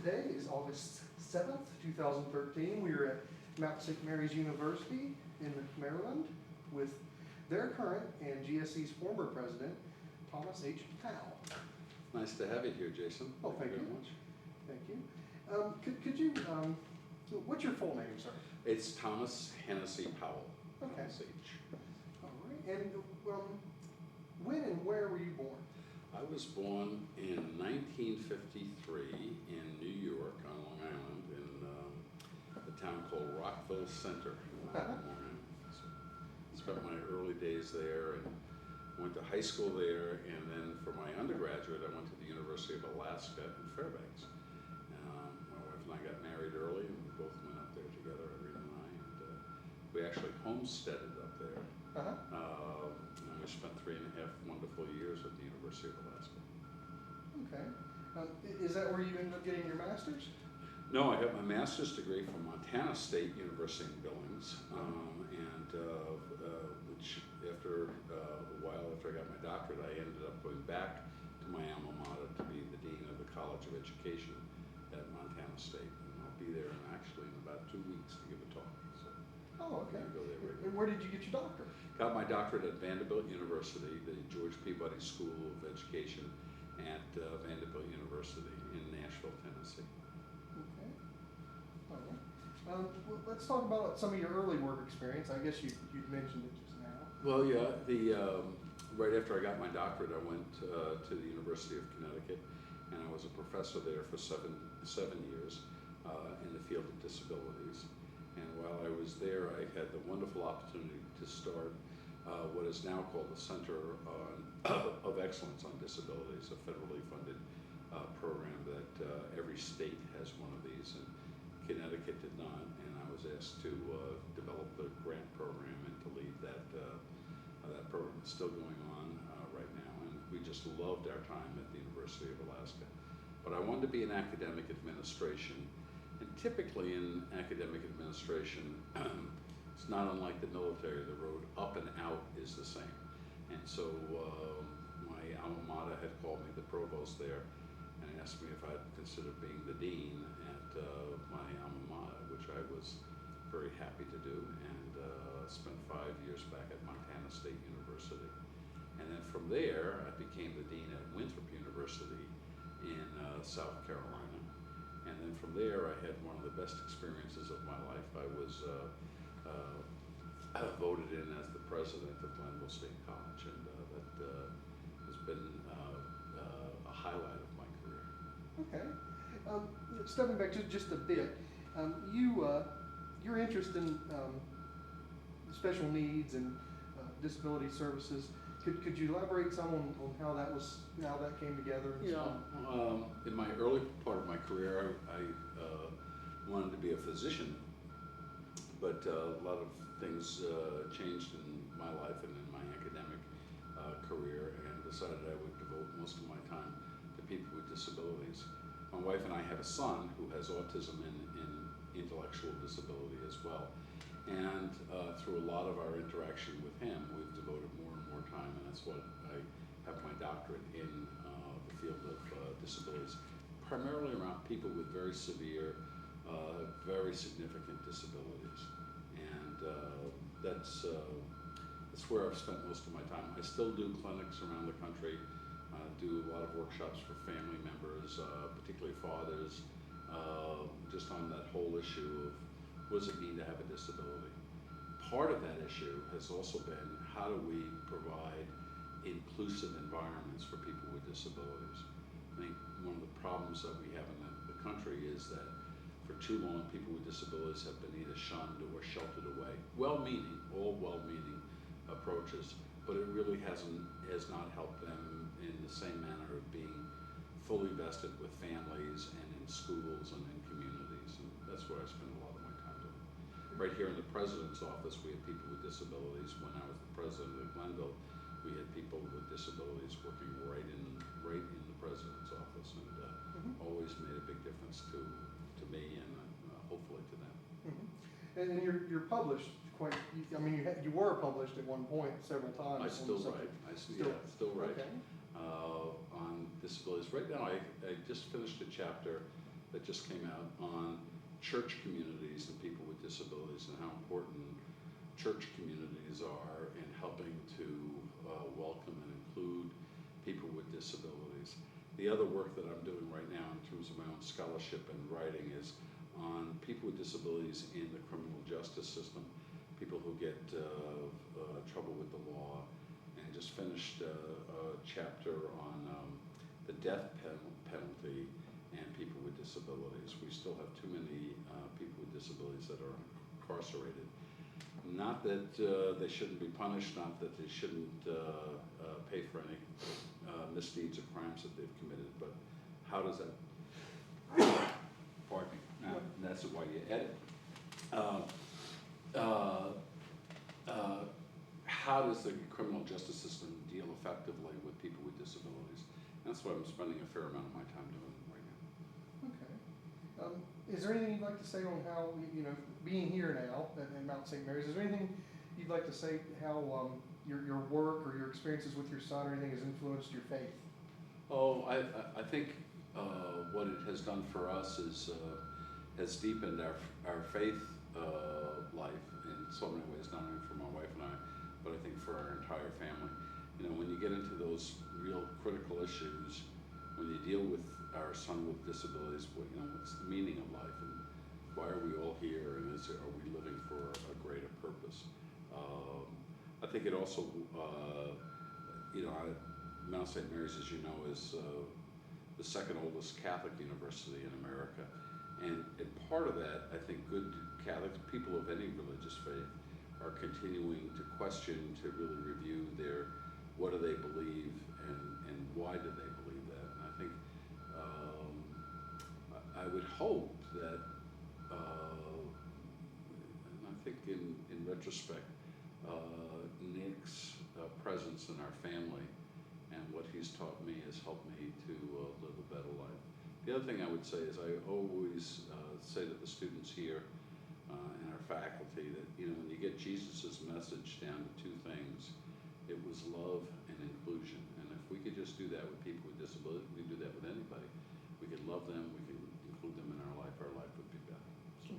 Today is August 7th, 2013. We are at Mount St. Mary's University in Maryland with their current and GSC's former president, Thomas H. Powell. Nice to have you here, Jason. Oh, thank you very much. Thank you. Could you, what's your full name, sir? It's Thomas Hennessy Powell. Okay. Thomas H. All right. And when and where were you born? I was born in 1953 in New York on Long Island in a town called Rockville Center. Spent my early days there and went to high school there, and then for my undergraduate I went to the University of Alaska in Fairbanks. My wife and I got married early and we both went up there together, Irene and I, and we actually homesteaded up there. And we spent 3.5 wonderful years at the University of Alaska. Okay. Is that where you ended up getting your master's? No, I got my master's degree from Montana State University in Billings, which after a while after I got my doctorate, I ended up going back to my alma mater to be the dean of the College of Education at Montana State, and I'll be there in about 2 weeks to give a talk. So oh, okay. Go there right and where did you get your doctorate? Got my doctorate at Vanderbilt University, the George Peabody School of Education at Vanderbilt University in Nashville, Tennessee. Okay. All right. Well, let's talk about some of your early work experience. I guess you mentioned it just now. Well, yeah. Right after I got my doctorate, I went to the University of Connecticut, and I was a professor there for seven years in the field of disabilities. And while I was there, I had the wonderful opportunity to start what is now called the Center of Excellence on Disabilities, a federally funded program that every state has one of these, and Connecticut did not. And I was asked to develop the grant program and to lead that program. It's still going on right now, and we just loved our time at the University of Alaska. But I wanted to be in academic administration. And typically in academic administration, it's not unlike the military. The road up and out is the same. And so my alma mater had called me, the provost there, and asked me if I'd consider being the dean at my alma mater, which I was very happy to do, and spent 5 years back at Montana State University. And then from there, I became the dean at Winthrop University in South Carolina. And then from there, I had one of the best experiences of my life. I was voted in as the president of Glenville State College, and that has been a highlight of my career. Okay. Stepping back just a bit, your interest in special needs and disability services. Could you elaborate some on how that came together? In my early part of my career, I wanted to be a physician, but a lot of things changed in my life and in my academic career, and decided I would devote most of my time to people with disabilities. My wife and I have a son who has autism and intellectual disability as well. And through a lot of our interaction with him, we've devoted more and more time, and that's what I have my doctorate in the field of disabilities, primarily around people with very severe, very significant disabilities. And that's where I've spent most of my time. I still do clinics around the country, do a lot of workshops for family members, particularly fathers, just on that whole issue of what does it mean to have a disability. Part of that issue has also been how do we provide inclusive environments for people with disabilities. I think one of the problems that we have in the country is that for too long people with disabilities have been either shunned or sheltered away. Well-meaning, all well-meaning approaches, but it really has not helped them in the same manner of being fully vested with families and in schools and in communities, and that's where I spend a lot of my time doing. Right here in the president's office, we have people with disabilities. When I was the president of Glenville, we had people with disabilities working right in the president's office, and always made a big difference to me and hopefully to them. Mm-hmm. And you're published quite. I mean, you were published at one point several times. I still write. Still write okay. On disabilities. Right now, I just finished a chapter that just came out on church communities and people with disabilities and how important church communities are in helping to welcome and include people with disabilities. The other work that I'm doing right now in terms of my own scholarship and writing is on people with disabilities in the criminal justice system, people who get trouble with the law, and just finished a chapter on the death penalty and people with disabilities. We still have too many people with disabilities that are incarcerated. Not that they shouldn't be punished, not that they shouldn't pay for any misdeeds or crimes that they've committed, but how does that, pardon me, and that's why you edit. How does the criminal justice system deal effectively with people with disabilities? That's what I'm spending a fair amount of my time doing right now. Okay. Is there anything you'd like to say on how, being here now at Mount St. Mary's, is there anything you'd like to say how your work or your experiences with your son or anything has influenced your faith? Oh, I think what it has done for us is has deepened our faith life in so many ways, not only for my wife and I, but I think for our entire family. When you get into those real critical issues, when you deal with our son with disabilities, what's the meaning of life, and why are we all here, and are we living for a greater purpose? I think it also, Mount St. Mary's, as you know, is the second oldest Catholic university in America, and part of that, I think, good Catholic people of any religious faith are continuing to question, to really review what do they believe, and why do they believe that. And I think I would hope that, and I think in retrospect, Nick's presence in our family and what he's taught me has helped me to live a better life. The other thing I would say is I always say to the students here and our faculty that, when you get Jesus' message down to two things, it was love and inclusion. And if we could just do that with people with disabilities, we could do that with anybody. We could love them, we could include them in our life would be better. So.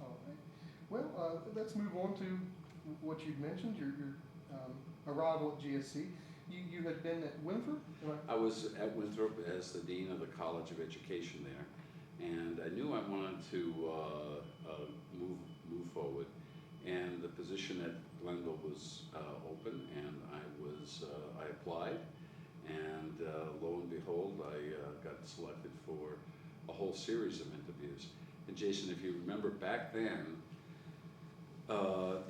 All right. Well, let's move on to what you'd mentioned, your arrival at GSC. You had been at Winthrop? I was at Winthrop as the Dean of the College of Education there, and I knew I wanted to move forward, and the position at Glenville was open, and I applied, and lo and behold, I got selected for a whole series of interviews. And Jason, if you remember back then,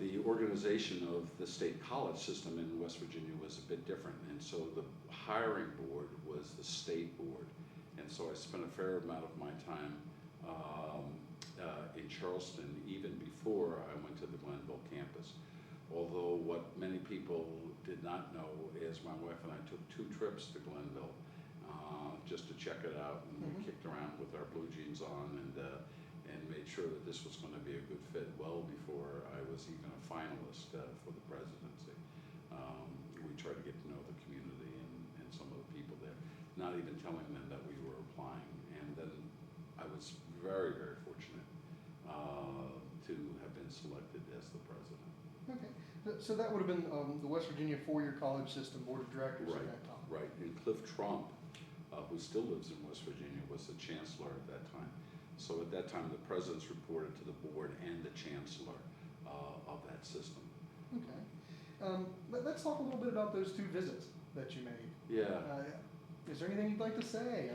the organization of the state college system in West Virginia was a bit different, and so the hiring board was the state board, and so I spent a fair amount of my time in Charleston even before I went to the Glenville campus. Although what many people did not know is my wife and I took 2 trips to Glenville just to check it out, and we kicked around with our blue jeans on and made sure that this was going to be a good fit well before I was even a finalist for the presidency. We tried to get to know the community and some of the people there, not even telling them that we were applying. And then I was very, very fortunate to have been selected as the president. Okay, so that would have been the West Virginia 4-year college system board of directors at that time. Right, and Cliff Trump, who still lives in West Virginia, was the chancellor at that time. So at that time, the presidents reported to the board and the chancellor of that system. Okay. Let's talk a little bit about those 2 visits that you made. Yeah. Is there anything you'd like to say?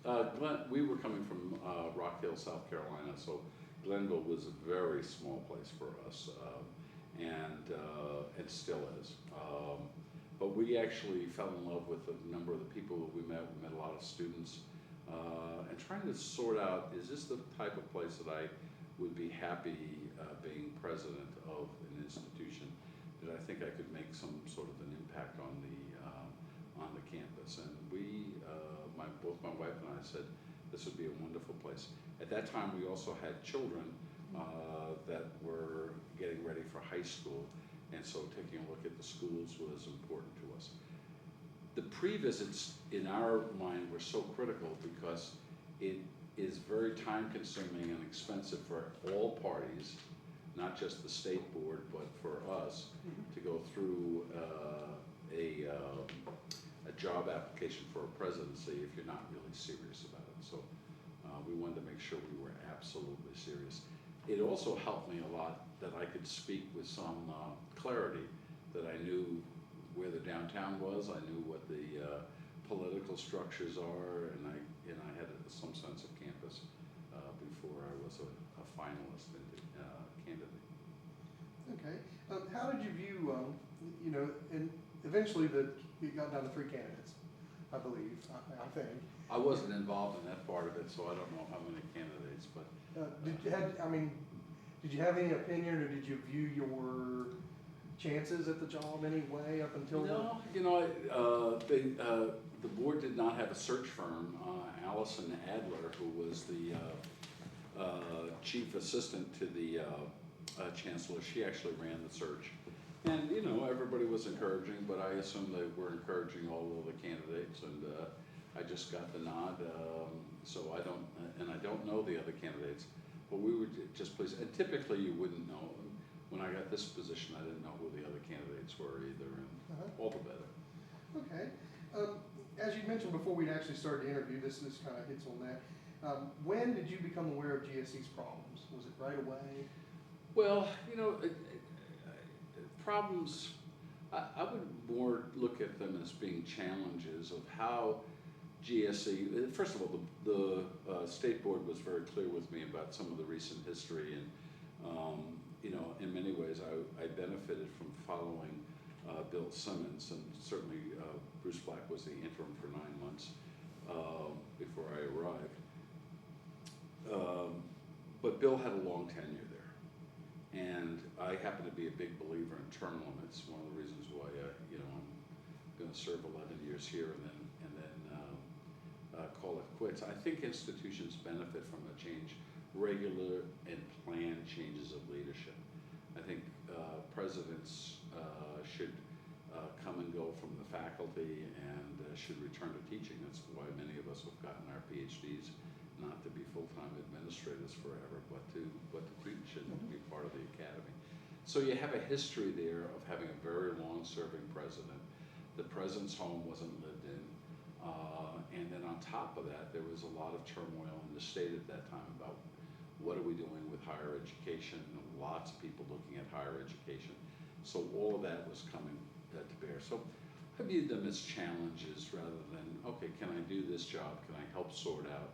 Glenn, we were coming from Rock Hill, South Carolina, so Glenville was a very small place for us, and it still is. But we actually fell in love with a number of the people that we met. We met a lot of students. And trying to sort out, is this the type of place that I would be happy being president of an institution? Did I think I could make some sort of an impact on the campus? And both my wife and I said this would be a wonderful place. At that time, we also had children that were getting ready for high school, and so taking a look at the schools was important to us. The pre-visits in our mind were so critical because it is very time consuming and expensive for all parties, not just the state board, but for us to go through a job application for a presidency if you're not really serious about it. So we wanted to make sure we were absolutely serious. It also helped me a lot that I could speak with some clarity, that I knew where the downtown was, I knew what the political structures are, and I had some sense of campus before I was a finalist and candidate. Okay. How did you view, and eventually it got down to 3 candidates, I believe, I think. I wasn't involved in that part of it, so I don't know how many candidates, but. Did you have any opinion, or did you view your chances at the job anyway up until? No, the board did not have a search firm. Allison Adler, who was the chief assistant to the chancellor, she actually ran the search. And everybody was encouraging, but I assume they were encouraging all of the candidates, and I just got the nod. So I don't know the other candidates, but we were just pleased. And typically you wouldn't know. When I got this position, I didn't know who the other candidates were either, and all the better. Okay. As you mentioned before we'd actually started the interview, this kind of hits on that. When did you become aware of GSC's problems? Was it right away? Well, problems, I would more look at them as being challenges of how GSC, first of all, the state board was very clear with me about some of the recent history, and in many ways I benefited from following Bill Simmons, and certainly Bruce Black was the interim for 9 months before I arrived. But Bill had a long tenure there, and I happen to be a big believer in term limits. One of the reasons why I'm going to serve 11 years here and then call it quits. I think institutions benefit from a change, regular and planned changes of leadership. I think presidents should come and go from the faculty and should return to teaching. That's why many of us have gotten our PhDs, not to be full-time administrators forever, but to teach and be part of the academy. So you have a history there of having a very long-serving president. The president's home wasn't lived in. And then on top of that, there was a lot of turmoil in the state at that time about what are we doing with higher education, and lots of people looking at higher education. So all of that was coming to bear. So I viewed them as challenges rather than, okay, can I do this job? Can I help sort out?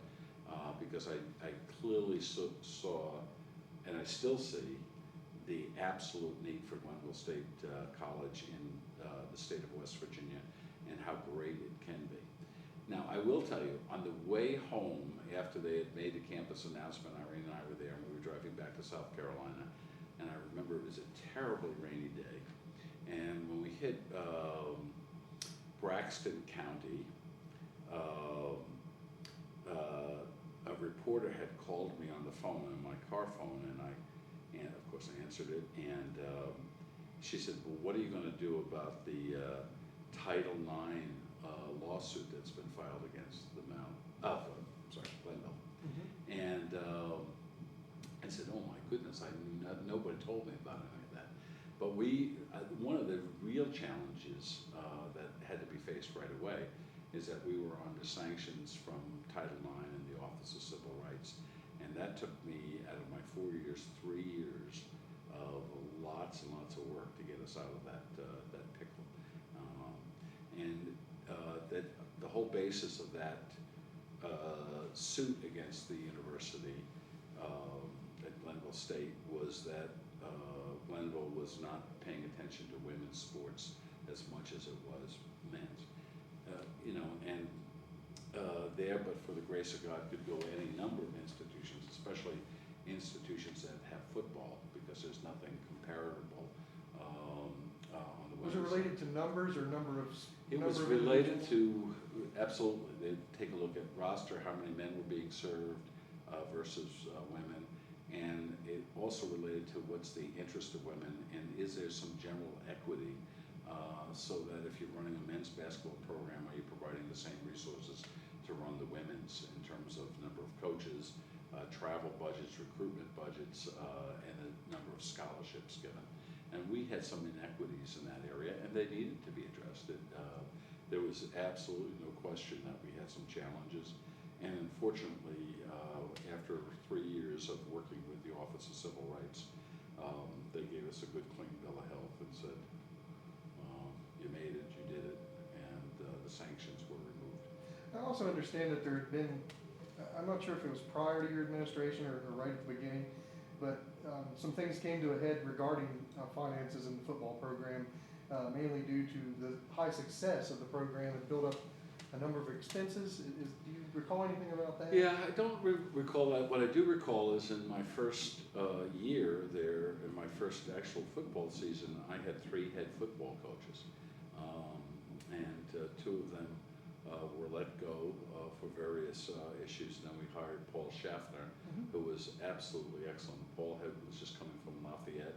Because I clearly saw, and I still see, the absolute need for Glenville State College in the state of West Virginia, and how great it can be. Now, I will tell you, on the way home, after they had made the campus announcement, Irene and I were there, and we were driving back to South Carolina, and I remember it was a terribly rainy day, and when we hit Braxton County, a reporter had called me on the phone, on my car phone, and of course I answered it, and she said, well, what are you going to do about the Title IX lawsuit that's been filed against the Glenville? And I said, oh my goodness, nobody told me about any of that. But one of the real challenges that had to be faced right away is that we were under sanctions from Title IX and the Office of Civil Rights. And that took me, out of my 4 years, 3 years of lots and lots of work to get us out of that pickle. That the whole basis of that suit against the university at Glenville State was that Glenville was not paying attention to women's sports as much as it was men's. There, but for the grace of God, could go any number of institutions, especially institutions that have football, because there's nothing comparable on the women's Was it related to numbers or number of? It was related to, absolutely, they'd take a look at roster, how many men were being served versus women, and it also related to what's the interest of women, and is there some general equity so that if you're running a men's basketball program, are you providing the same resources to run the women's in terms of number of coaches, travel budgets, recruitment budgets, and the number of scholarships given. And we had some inequities in that area, and they needed to be addressed. There was absolutely no question that we had some challenges, and unfortunately, after 3 years of working with the Office of Civil Rights, they gave us a good clean bill of health and said, you made it, you did it, and the sanctions were removed. I also understand that there had been, I'm not sure if it was prior to your administration or right at the beginning, but some things came to a head regarding finances in the football program, mainly due to the high success of the program and built up a number of expenses. Do you recall anything about that? Yeah, I don't recall that. What I do recall is in my first year there, in my first actual football season, I had 3 head football coaches. And 2 of them were let go for various issues. Then we hired Paul Schaffner, who was absolutely excellent. Paul was just coming from Lafayette,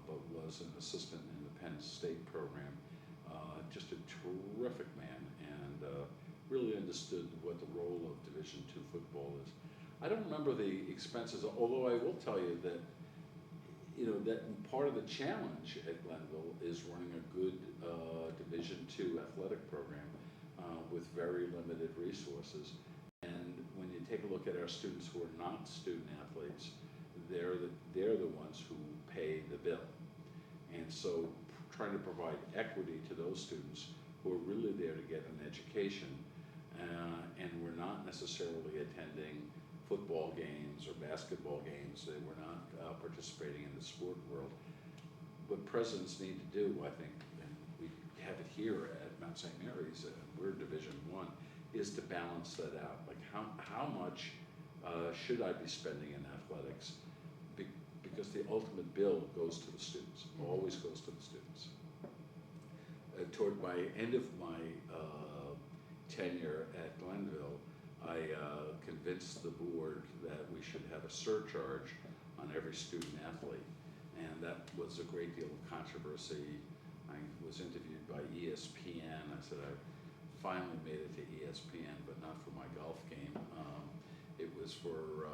but was an assistant in the Penn State program. Just a terrific man, and really understood what the role of Division II football is. I don't remember the expenses, although I will tell you that that part of the challenge at Glenville is running a good Division II athletic program with very limited resources. And when you take a look at our students who are not student athletes, they're the ones who pay the bill. And so trying to provide equity to those students who are really there to get an education and we're not necessarily attending football games or basketball games. They were not participating in the sport world. What presidents need to do, I think, and we have it here at Mount St. Mary's, we're Division I, is to balance that out. Like how much should I be spending in athletics? Because the ultimate bill goes to the students, always goes to the students. Toward my end of my tenure at Glenville, I convinced the board that we should have a surcharge on every student athlete, and that was a great deal of controversy. I was interviewed by ESPN. I said I finally made it to ESPN, but not for my golf game. It was for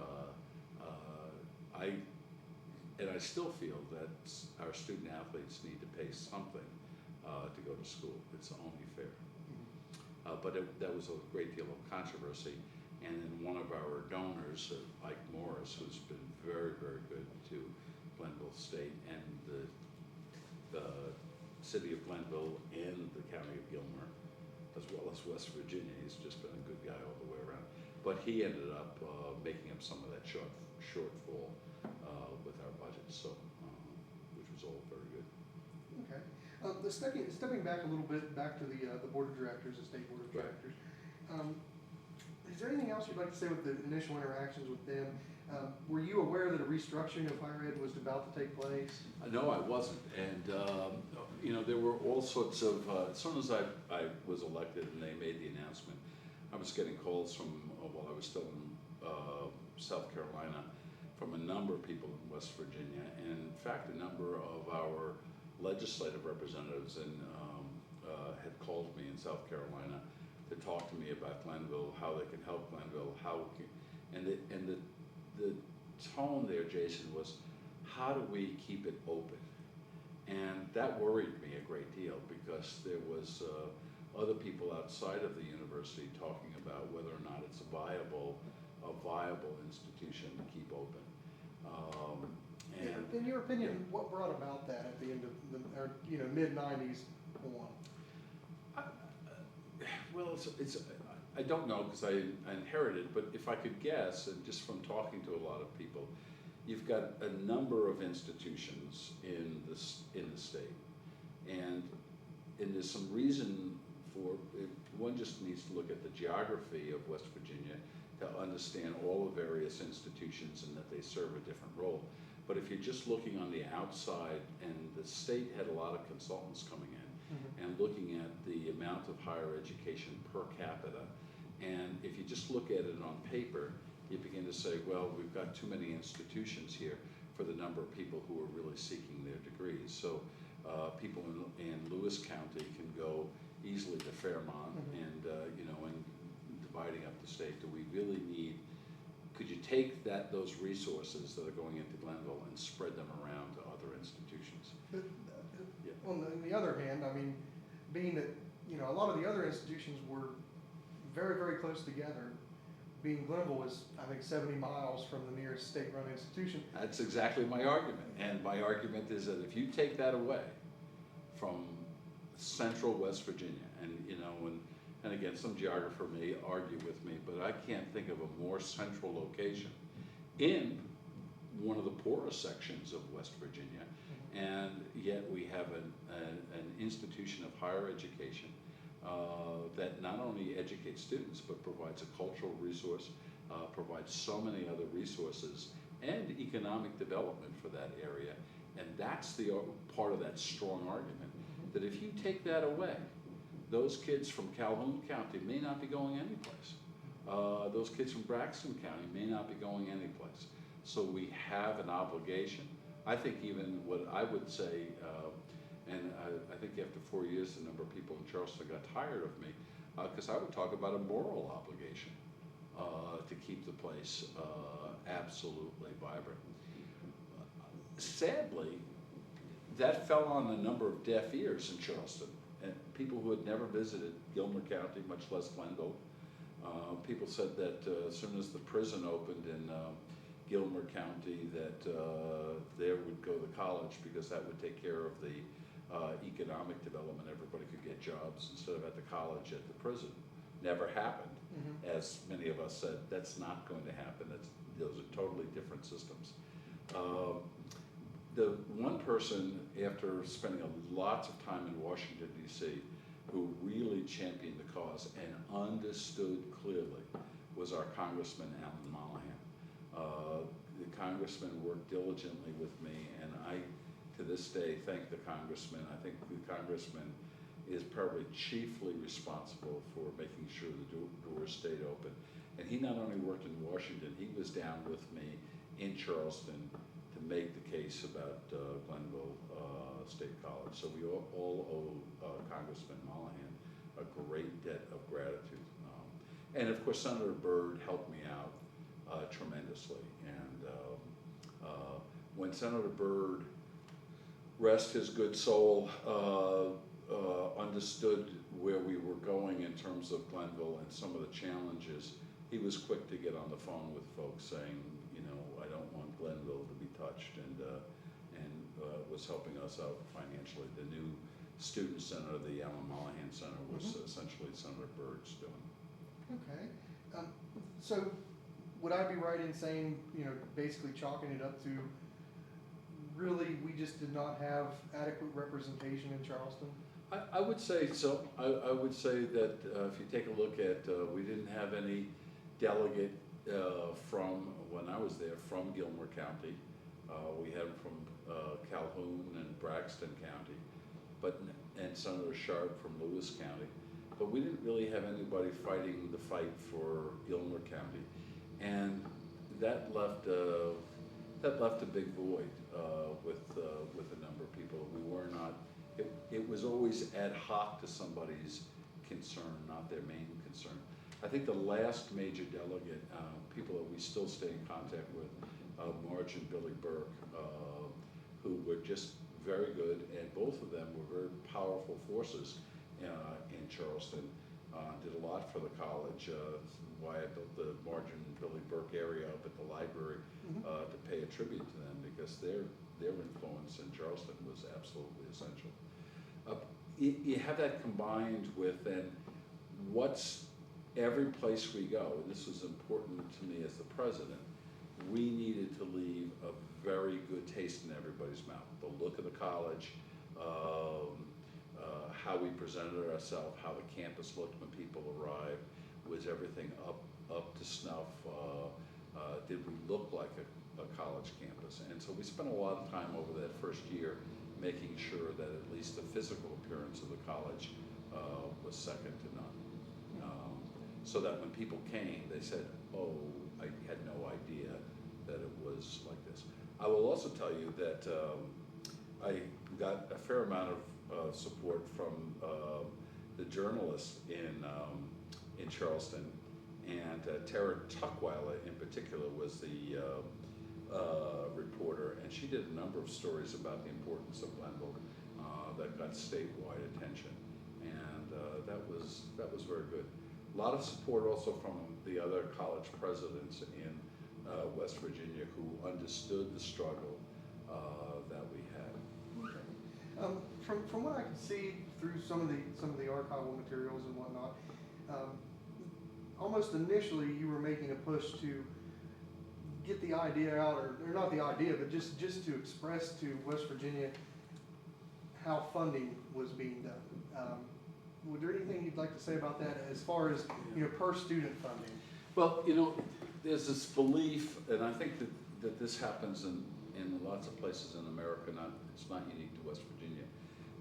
I still feel that our student athletes need to pay something to go to school. It's only fair. But that was a great deal of controversy. And then one of our donors, Mike Morris, who's been very, very good to Glenville State and the city of Glenville and the county of Gilmer, as well as West Virginia. He's just been a good guy all the way around. But he ended up making up some of that shortfall with our budget, so which was all very good. Okay. Stepping back a little bit, back to the board of directors, the state board of directors. Is there anything else you'd like to say with the initial interactions with them? Were you aware that a restructuring of higher ed was about to take place? No, I wasn't. And there were all sorts of, as soon as I was elected and they made the announcement, I was getting calls from, while I was still in South Carolina, from a number of people in West Virginia. And in fact, a number of our legislative representatives had called me in South Carolina to talk to me about Glenville, how they can help Glenville, the tone there, Jason, was how do we keep it open? And that worried me a great deal because there was other people outside of the university talking about whether or not it's a viable institution to keep open. In your opinion, what brought about that at the end of the mid-90s on? Well, I don't know because I inherited, but if I could guess, and just from talking to a lot of people, you've got a number of institutions in the state, and there's some reason for it. One just needs to look at the geography of West Virginia to understand all the various institutions and that they serve a different role. But if you're just looking on the outside, and the state had a lot of consultants coming in and looking at the amount of higher education per capita, and if you just look at it on paper, you begin to say, well, we've got too many institutions here for the number of people who are really seeking their degrees. So people in Lewis County can go easily to Fairmont, and and dividing up the state. Do we really need? Could you take those resources that are going into Glenville and spread them around to other institutions? But Yeah. on the other hand, I mean, being that, a lot of the other institutions were very, very close together, being Glenville was, I think, 70 miles from the nearest state-run institution. That's exactly my argument. And my argument is that if you take that away from central West Virginia, and again, some geographer may argue with me, but I can't think of a more central location in one of the poorest sections of West Virginia, and yet we have an institution of higher education that not only educates students, but provides a cultural resource, provides so many other resources, and economic development for that area. And that's the part of that strong argument, that if you take that away, those kids from Calhoun County may not be going anyplace. Those kids from Braxton County may not be going anyplace. So we have an obligation. I think even what I would say, and I think after 4 years, the number of people in Charleston got tired of me, because I would talk about a moral obligation to keep the place absolutely vibrant. Sadly, that fell on a number of deaf ears in Charleston, and people who had never visited Gilmer County, much less Glenville. People said that as soon as the prison opened in Gilmer County, that there would go the college, because that would take care of the economic development. Everybody could get jobs instead of at the college, at the prison. Never happened. As many of us said, that's not going to happen. Those are totally different systems. The one person, after spending lots of time in Washington, D.C., who really championed the cause and understood clearly was our Congressman, Alan Mollahan. The Congressman worked diligently with me, and I, to this day, thank the Congressman. I think the Congressman is probably chiefly responsible for making sure the doors stayed open. And he not only worked in Washington, he was down with me in Charleston to make the case about Glenville State College. So we all owe Congressman Mollahan a great debt of gratitude. And of course, Senator Byrd helped me out tremendously. And when Senator Byrd, rest his good soul, understood where we were going in terms of Glenville and some of the challenges, he was quick to get on the phone with folks saying, I don't want Glenville to be touched, and was helping us out financially. The new student center, the Alan Mollahan Center, was essentially Senator Byrd's doing. Okay. So would I be right in saying, basically chalking it up to really we just did not have adequate representation in Charleston? I would say so. I would say that if you take a look at, we didn't have any delegate from, when I was there, from Gilmer County. We had from Calhoun and Braxton County, and Senator Sharp from Lewis County. But we didn't really have anybody fighting the fight for Gilmer County. And that left a big void with a number of people. We were not, it was always ad hoc to somebody's concern, not their main concern. I think the last major delegate, people that we still stay in contact with, Marge and Billy Burke, who were just very good, and both of them were very powerful forces in Charleston. Did a lot for the college. Why I built the Marge and Billy Burke area up at the library to pay a tribute to them, because their influence in Charleston was absolutely essential. You have that combined with then what's every place we go, and this was important to me as the president, we needed to leave a very good taste in everybody's mouth. The look of the college, how we presented ourselves, how the campus looked when people arrived, was everything up to snuff? Did we look like a college campus? And so we spent a lot of time over that first year making sure that at least the physical appearance of the college was second to none. So that when people came, they said, oh, I had no idea that it was like this. I will also tell you that I got a fair amount of support from the journalists in Charleston, and Tara Tuckweiler in particular was the reporter, and she did a number of stories about the importance of Glenville that got statewide attention, and that was very good. A lot of support also from the other college presidents in West Virginia who understood the struggle that we had. Okay. From what I can see through some of the archival materials and whatnot, almost initially you were making a push to get the idea out, or not the idea, but just to express to West Virginia how funding was being done. Was there anything you'd like to say about that as far as, per student funding? Well, there's this belief, and I think that this happens in lots of places in America, it's not unique to West Virginia,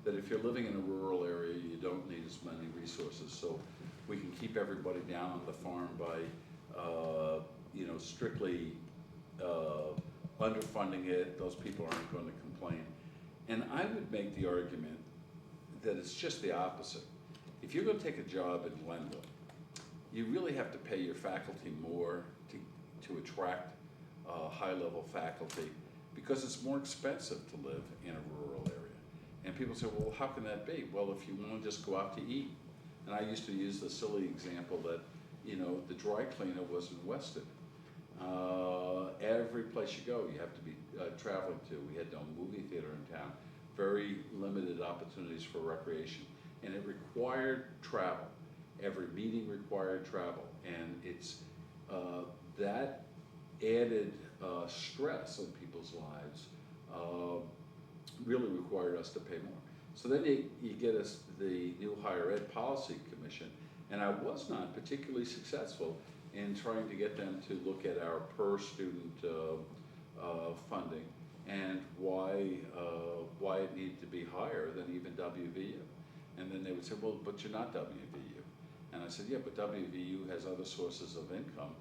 that if you're living in a rural area, you don't need as many resources. So we can keep everybody down on the farm by, strictly underfunding it. Those people aren't going to complain. And I would make the argument that it's just the opposite. If you're going to take a job in Glenville, you really have to pay your faculty more to attract high-level faculty, because it's more expensive to live in a rural area. And people say, well, how can that be? Well, if you want to just go out to eat. And I used to use the silly example that, the dry cleaner was in Weston. Every place you go, you have to be traveling to. We had no movie theater in town, very limited opportunities for recreation. And it required travel. Every meeting required travel. And it's that added stress on people's lives really required us to pay more. So then you get us the new Higher Ed Policy Commission, and I was not particularly successful in trying to get them to look at our per student funding and why it needed to be higher than even WVU. And then they would say, well, but you're not WVU. And I said, yeah, but WVU has other sources of income,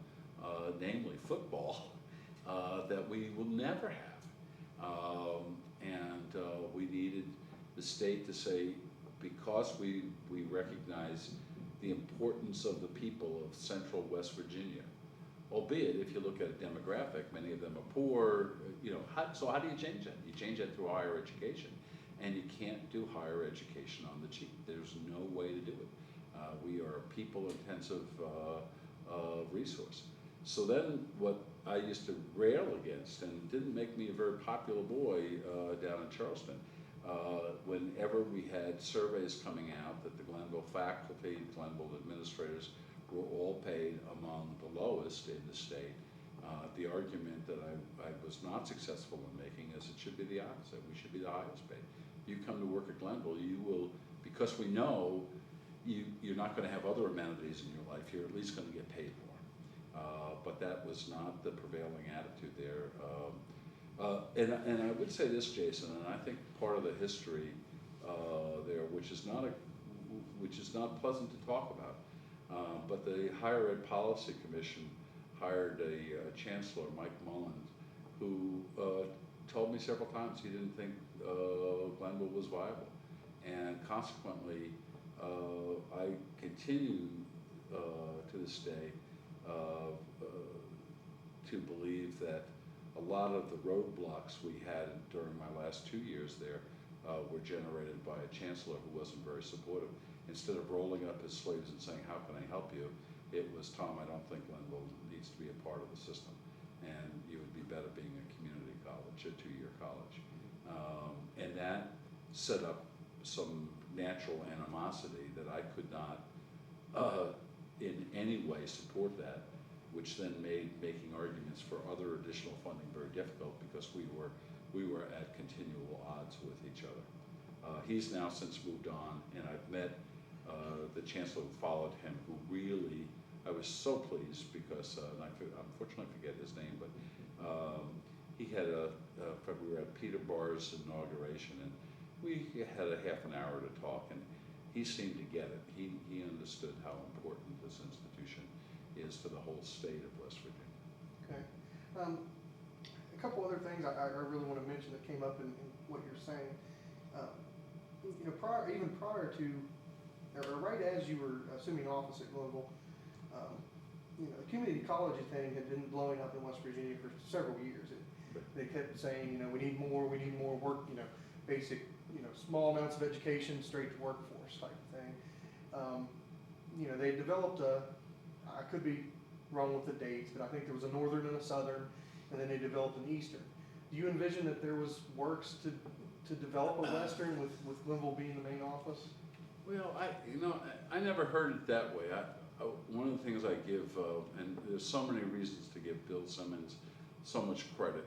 namely football, that we will never have. We needed the state to say, because we recognize the importance of the people of central West Virginia, albeit if you look at a demographic, many of them are poor, so how do you change that? You change that through higher education, and you can't do higher education on the cheap. There's no way to do it. We are a people-intensive resource. So then what I used to rail against, and didn't make me a very popular boy down in Charleston, whenever we had surveys coming out that the Glenville faculty, Glenville administrators were all paid among the lowest in the state, the argument that I was not successful in making is it should be the opposite. We should be the highest paid. You come to work at Glenville, you will, because we know you're not going to have other amenities in your life, you're at least going to get paid more. But that was not the prevailing attitude there. And I would say this, Jason, and I think part of the history there, which is not pleasant to talk about, but the Higher Ed Policy Commission hired a chancellor, Mike Mullins, who told me several times he didn't think Glenville was viable, and consequently, I continue to this day to believe that a lot of the roadblocks we had during my last 2 years there were generated by a chancellor who wasn't very supportive. Instead of rolling up his sleeves and saying, how can I help you? It was, Tom, I don't think Glenville needs to be a part of the system, and you would be better being a community college, a 2-year college. And that set up some natural animosity that I could not in any way support that, which then made making arguments for other additional funding very difficult because we were at continual odds with each other. He's now since moved on, and I've met the chancellor who followed him, who really, I was so pleased because, and I unfortunately forget his name, but he had we were at Peter Barr's inauguration, and we had a half an hour to talk, and he seemed to get it. He understood how important this institution is to the whole state of West Virginia. Okay. A couple other things I really want to mention that came up in what you're saying. Even prior to, or right as you were assuming office at Glenville, the community college thing had been blowing up in West Virginia for several years. They kept saying, we need more work, basic, small amounts of education, straight to workforce type of thing. They developed I could be wrong with the dates, but I think there was a northern and a southern, and then they developed an eastern. Do you envision that there was works to develop a western with Glenville being the main office? Well, I never heard it that way. One of the things I give, and there's so many reasons to give Bill Simmons so much credit.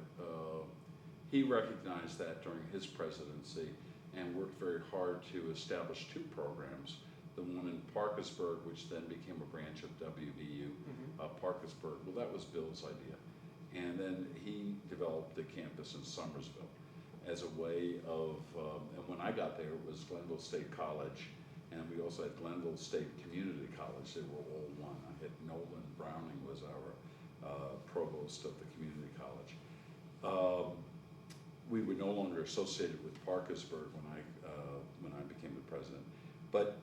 He recognized that during his presidency and worked very hard to establish two programs. The one in Parkersburg, which then became a branch of WVU, Parkersburg. Well, that was Bill's idea. And then he developed the campus in Somersville as a way of, and when I got there, it was Glenville State College, and we also had Glenville State Community College. They were all one. I had Nolan Browning was our provost of the community college. We were no longer associated with Parkersburg when I became the president, but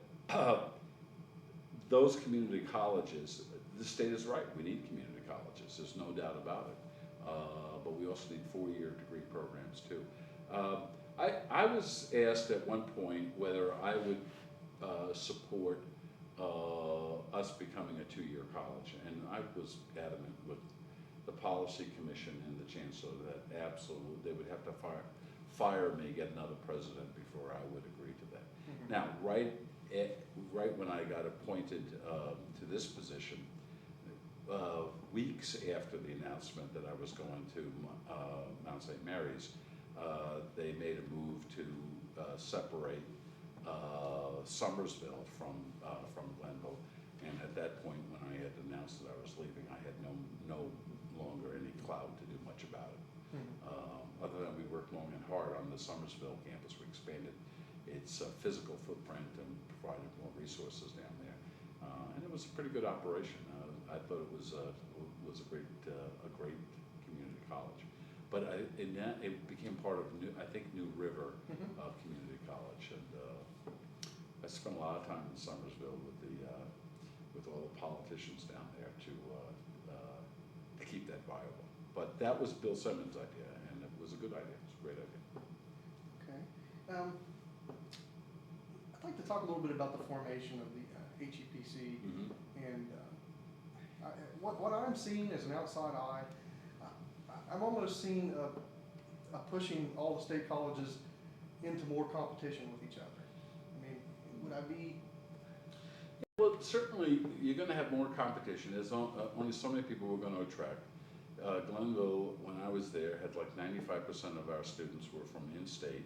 those community colleges, the state is right. We need community colleges. There's no doubt about it. But we also need 4-year degree programs too. I was asked at one point whether I would support us becoming a 2-year college, and I was adamant with the policy commission and the chancellor that absolutely they would have to fire me, get another president before I would agree to that. Mm-hmm. Now, right when I got appointed to this position, weeks after the announcement that I was going to Mount St. Mary's, they made a move to separate Somersville from Glenville. And at that point, when I had announced that I was leaving, I had no longer any clout to do much about it. Mm-hmm. Other than we worked long and hard on the Somersville campus. We expanded its physical footprint and provided more resources down there. And it was a pretty good operation. I thought it was a great community college. But in that, it became part of New River mm-hmm. Community College, and I spent a lot of time in Somersville with all the politicians down there to keep that viable. But that was Bill Simmons' idea, and it was a good idea. It was a great idea. Okay. I'd like to talk a little bit about the formation of the HEPC, mm-hmm. and what I'm seeing as an outside eye, I'm almost seeing a pushing all the state colleges into more competition with each other. I mean, would I be? Well, certainly you're going to have more competition. There's only so many people we're going to attract. Glenville, when I was there, had like 95% of our students were from in-state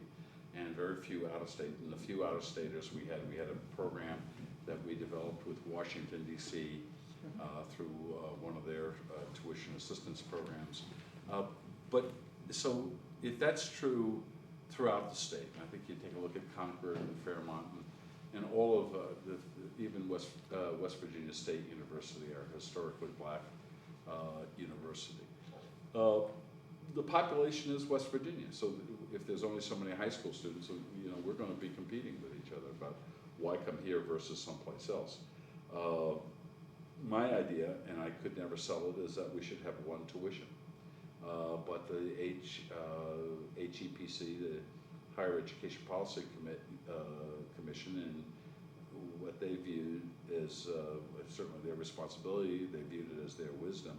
and very few out-of-state. And the few out-of-staters we had a program that we developed with Washington, D.C. Through one of their tuition assistance programs. But so if that's true throughout the state, and I think you take a look at Concord and Fairmont and all of even West Virginia State University, our historically black university. The population is West Virginia, so if there's only so many high school students, we're going to be competing with each other about why come here versus someplace else. My idea, and I could never sell it, is that we should have one tuition. But the HEPC, the Higher Education Policy Commission, and what they viewed as certainly their responsibility, they viewed it as their wisdom,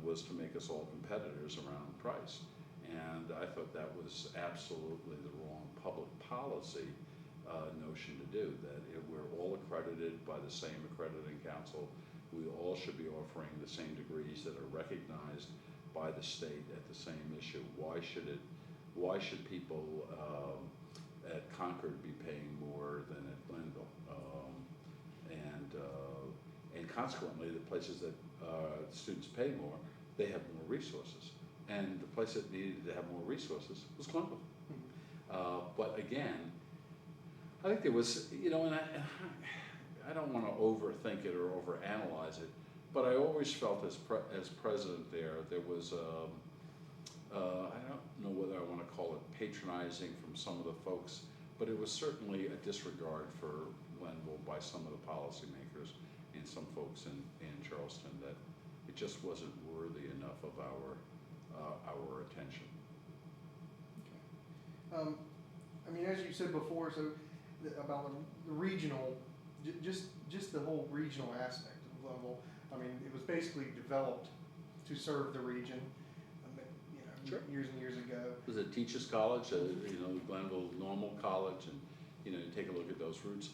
was to make us all competitors around price. And I thought that was absolutely the wrong public policy notion to do, that we're all accredited by the same accrediting council. We all should be offering the same degrees that are recognized by the state at the same issue. Why should people at Concord be paying more than at Glenville? And consequently, the places that students pay more, they have more resources. And the place that needed to have more resources was Glenville. But again, I think there was, and I don't want to overthink it or overanalyze it, but I always felt as president there was I don't know whether I want to call it patronizing from some of the folks, but it was certainly a disregard for Glenville by some of the policymakers and some folks in Charleston, that it just wasn't worthy enough of our attention. Okay. I mean, as you said before, so about the regional, just the whole regional aspect of Glenville. I mean, it was basically developed to serve the region, Sure. years and years ago. It was a teachers' college, Glenville Normal College, and you take a look at those roots.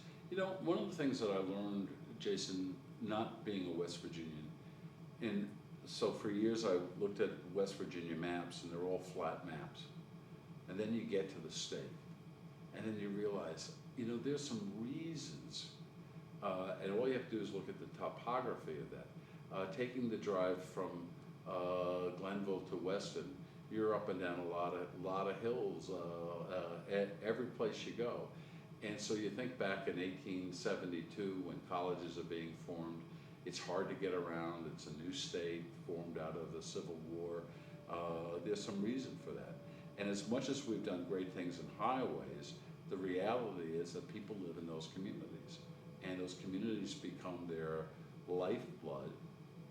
One of the things that I learned, Jason, not being a West Virginian, and so for years I looked at West Virginia maps, and they're all flat maps. And then you get to the state, and then you realize, there's some reasons, and all you have to do is look at the topography of that. Taking the drive from Glenville to Weston, you're up and down a lot of hills at every place you go. And so you think back in 1872 when colleges are being formed, it's hard to get around, it's a new state formed out of the Civil War. There's some reason for that. And as much as we've done great things in highways, the reality is that people live in those communities, and those communities become their lifeblood,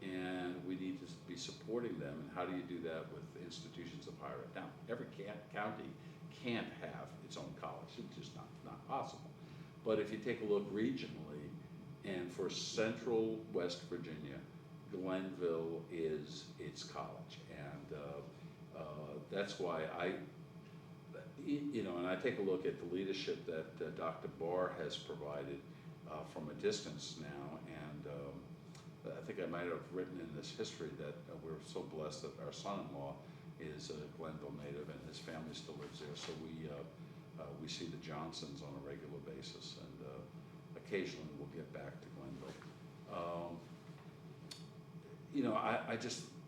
and we need to be supporting them. And how do you do that with institutions of higher ed? Now, every county can't have its own college. It's just not possible. But if you take a look regionally, and for Central West Virginia, Glenville is its college, and that's why and I take a look at the leadership that Dr. Barr has provided from a distance now, and I think I might have written in this history that we're so blessed that our son-in-law is a Glenville native, and his family still lives there, so we see the Johnsons on a regular basis, and occasionally we'll get back to Glenville.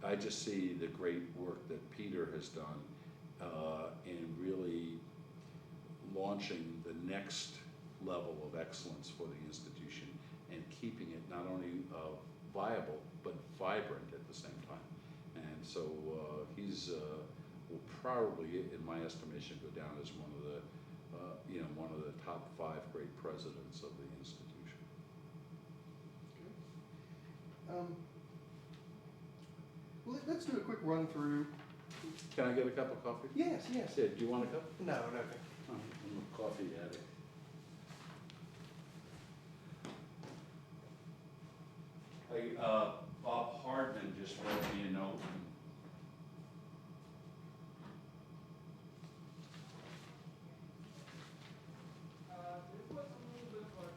I just see the great work that Peter has done in really launching the next level of excellence for the institution and keeping it not only viable but vibrant at the same time. And so he's will probably, in my estimation, go down as one of the top 5 great presidents of the institution. Okay. Well, let's do a quick run through. Can I get a cup of coffee? Yes. Yeah, do you want a cup? No. I'm a coffee addict. Bob Hardman just wrote me a note. It was a little bit, but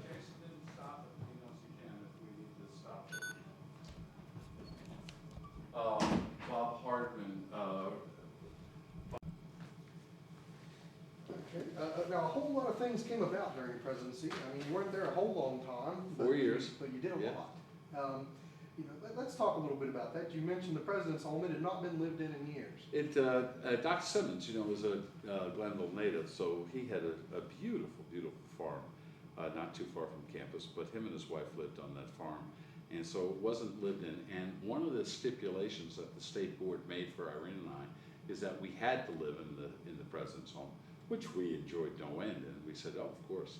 Jason didn't stop it. He knows he can if we need to stop it. Bob Hardman. Okay. Now, a whole lot of things came about during your presidency. I mean, you weren't there a whole long time. 4 years. But you did a Yeah. lot. Let's talk a little bit about that. You mentioned the president's home. It had not been lived in years. Dr. Simmons, was a Glenville native, so he had a beautiful, beautiful farm, not too far from campus, but him and his wife lived on that farm. And so it wasn't lived in. And one of the stipulations that the state board made for Irene and I is that we had to live in the president's home, which we enjoyed no end. And we said, oh, of course.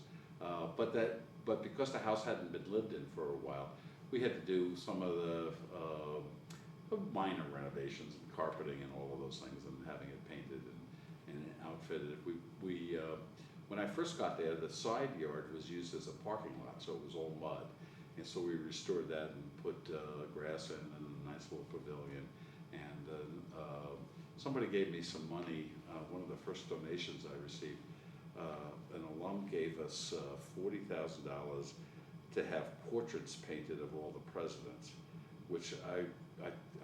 But because the house hadn't been lived in for a while, we had to do some of the minor renovations and carpeting and all of those things, and having it painted and outfitted. When I first got there, the side yard was used as a parking lot, so it was all mud. And so we restored that and put grass in and a nice little pavilion. And somebody gave me some money. One of the first donations I received, an alum gave us $40,000 to have portraits painted of all the presidents, which I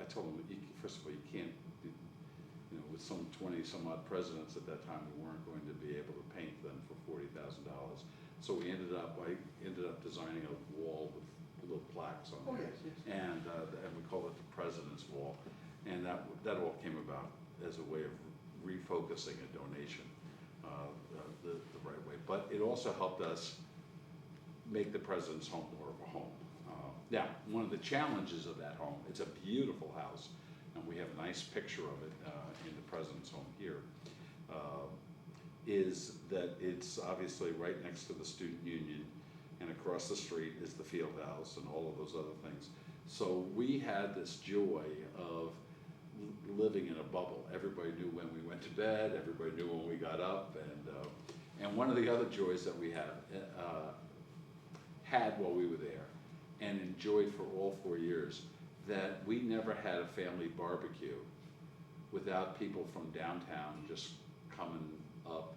told him, first of all, you can't, with some 20 some odd presidents at that time, we weren't going to be able to paint them for $40,000. So I ended up designing a wall with little plaques on there. Yes. And we call it the President's Wall. And that all came about as a way of refocusing a donation the right way. But it also helped us make the president's home more of a home. Now, one of the challenges of that home, it's a beautiful house, and we have a nice picture of it in the President's home here, is that it's obviously right next to the Student Union, and across the street is the field house and all of those other things. So we had this joy of living in a bubble. Everybody knew when we went to bed, everybody knew when we got up, and one of the other joys that we had while we were there and enjoyed for all 4 years, that we never had a family barbecue without people from downtown just coming up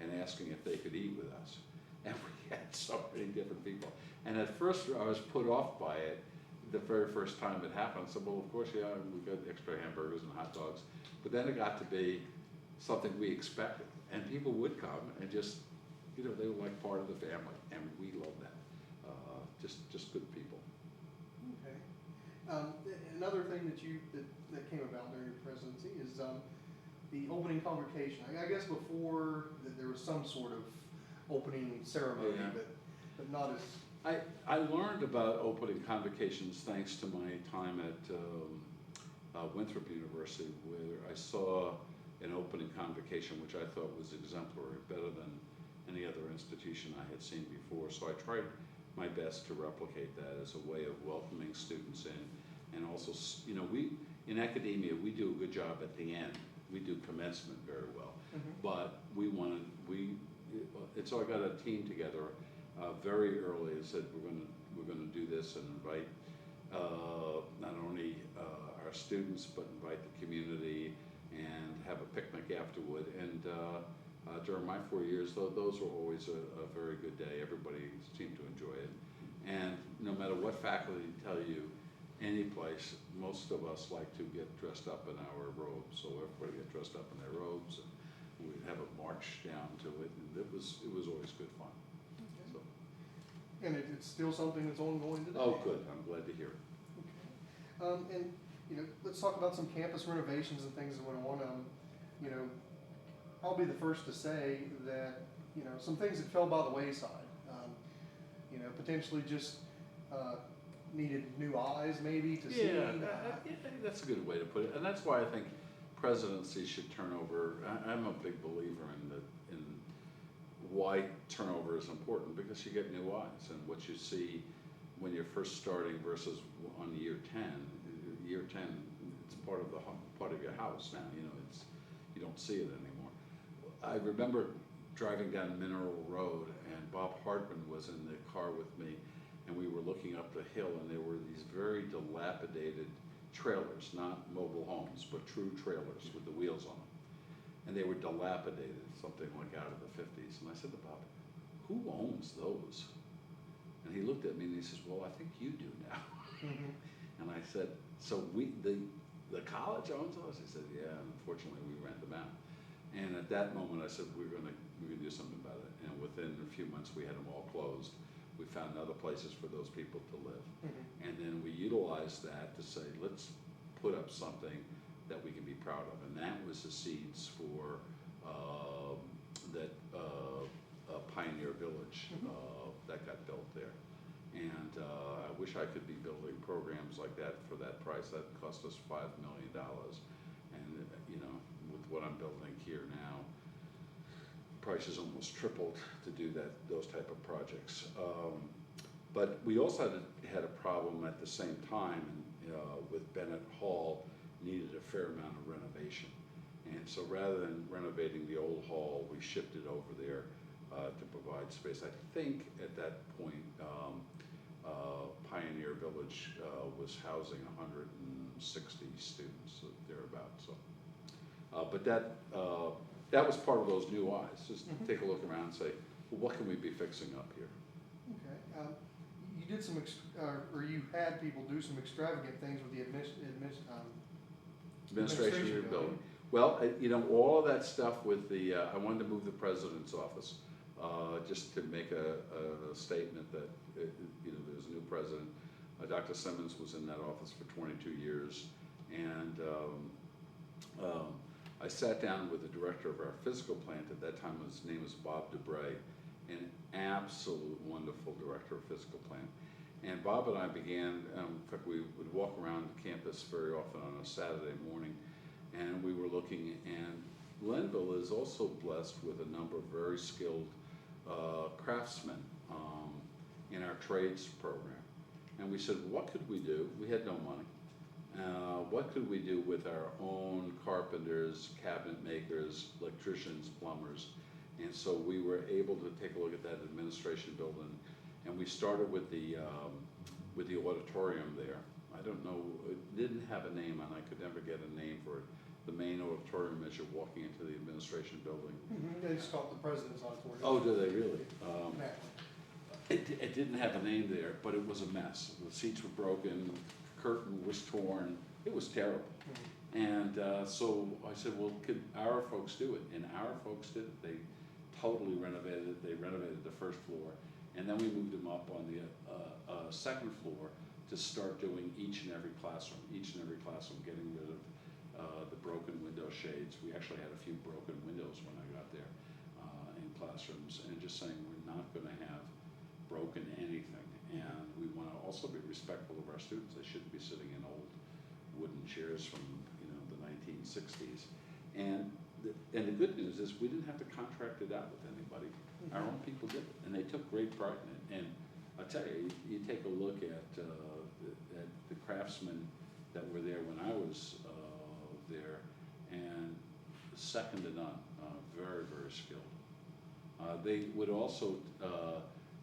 and asking if they could eat with us. And we had so many different people. And at first I was put off by it the very first time it happened. I said, well, of course, yeah, we got extra hamburgers and hot dogs. But then it got to be something we expected. And people would come and just, they were like part of the family. And we loved that. Just good people. Okay. Another thing that came about during your presidency is the opening convocation. I guess before there was some sort of opening ceremony, Yeah. but not as... I learned about opening convocations thanks to my time at Winthrop University, where I saw an opening convocation which I thought was exemplary, better than any other institution I had seen before. So I tried my best to replicate that as a way of welcoming students in. And also, we, in academia, we do a good job at the end. We do commencement very well. Mm-hmm. But so I got a team together very early and said, we're gonna do this and invite not only our students, but invite the community and have a picnic afterward. And during my 4 years, those were always a very good day. Everybody seemed to enjoy it. And no matter what faculty tell you, any place, most of us like to get dressed up in our robes. So everybody get dressed up in their robes, and we'd have a march down to it. And it was always good fun. Okay. So. And it's still something that's ongoing today. Oh, good. I'm glad to hear. Okay. And let's talk about some campus renovations and things that went on. I'll be the first to say that some things that fell by the wayside. Potentially just needed new eyes, maybe to see. Yeah, that's a good way to put it. And that's why I think presidency should turn over. I'm a big believer in why turnover is important, because you get new eyes, and what you see when you're first starting versus on year 10. Year 10, it's part of your house now. You don't see it anymore. I remember driving down Mineral Road, and Bob Hartman was in the car with me, and we were looking up the hill, and there were these very dilapidated trailers, not mobile homes, but true trailers with the wheels on them. And they were dilapidated, something like out of the 50s. And I said to Bob, who owns those? And he looked at me and he says, well, I think you do now. Mm-hmm. And I said, so the college owns those? He said, yeah, unfortunately we rent them out. And at that moment I said, we're gonna do something about it. And within a few months we had them all closed. We found other places for those people to live. Mm-hmm. And then we utilized that to say, let's put up something that we can be proud of. And that was the seeds for that Pioneer Village that got built there. And I wish I could be building programs like that for that price. That cost us $5 million. And with what I'm building here now, prices almost tripled to do those type of projects. But we also had a problem at the same time with Bennett Hall, needed a fair amount of renovation. And so rather than renovating the old hall, we shifted over there to provide space. I think at that point, Pioneer Village was housing 160 students, thereabouts. So, but that was part of those new eyes. Just take a look around and say, well, what can we be fixing up here? Okay. You did or you had people do some extravagant things with the Administration of your building. Well, all of that stuff with I wanted to move the president's office, just to make a statement that, there's a new president. Dr. Simmons was in that office for 22 years. And I sat down with the director of our physical plant at that time. His name was Bob DeBray, an absolute wonderful director of physical plant. And Bob and I began, in fact, we would walk around campus very often on a Saturday morning, and we were looking, and Glenville is also blessed with a number of very skilled craftsmen in our trades program. And we said, what could we do? We had no money. What could we do with our own carpenters, cabinet makers, electricians, plumbers? And so we were able to take a look at that administration building, and we started with the auditorium there. I don't know, it didn't have a name, and I could never get a name for it. The main auditorium as you're walking into the administration building. They just call it the President's Auditorium. Oh, do they really? Yeah. It didn't have a name there, but it was a mess. The seats were broken, curtain was torn, it was terrible. And so I said, well, could our folks do it? And our folks did it. They totally renovated it. They renovated the first floor. And then we moved them up on the second floor to start doing each and every classroom, getting rid of the broken window shades. We actually had a few broken windows when I got there in classrooms, and just saying we're not going to have broken anything. And we want to also be respectful of our students. They shouldn't be sitting in old wooden chairs from the 1960s. And the good news is we didn't have to contract it out with anybody. Our own people did it, and they took great pride in it. And I tell you, you take a look at the craftsmen that were there when I was there, and second to none, very, very skilled. They would also,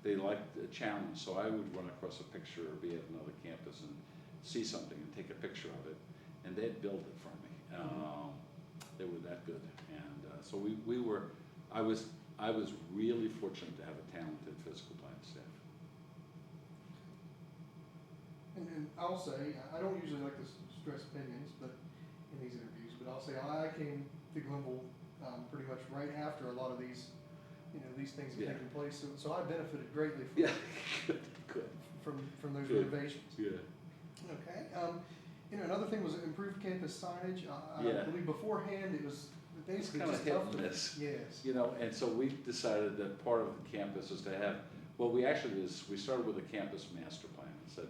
they liked the challenge, so I would run across a picture or be at another campus and see something and take a picture of it, and they'd build it for me. They were that good, and so we were, I was really fortunate to have a talented physical plant staff. And I'll say, I don't usually like to stress opinions, but in these interviews, but I'll say I came to Glenville pretty much right after a lot of these, these things have taken place. So I benefited greatly from, Good. from those Good. renovations. Yeah. Okay. Another thing was improved campus signage. I believe beforehand it was basically Kind of just hit tough and to miss. Yes. And so we decided that part of the campus is to have, well, we started with a campus master plan and said,